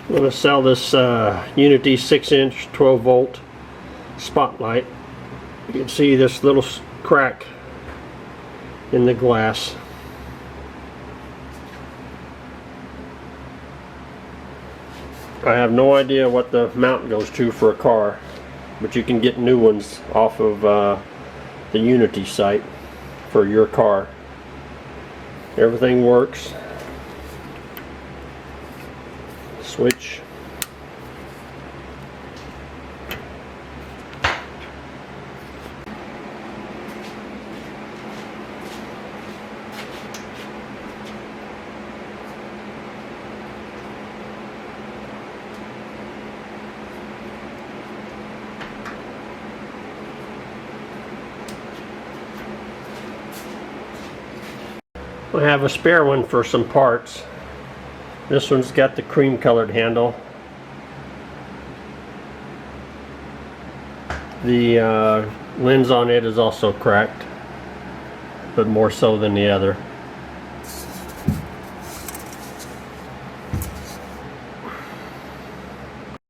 I'm going to sell this Unity 6-inch 12-volt spotlight. You can see this little crack in the glass. I have no idea what the mount goes to for a car, but you can get new ones off of the Unity site for your car. Everything works. Switch. I have a spare one for some parts. This one's got the cream colored handle. The lens on it is also cracked, but more so than the other.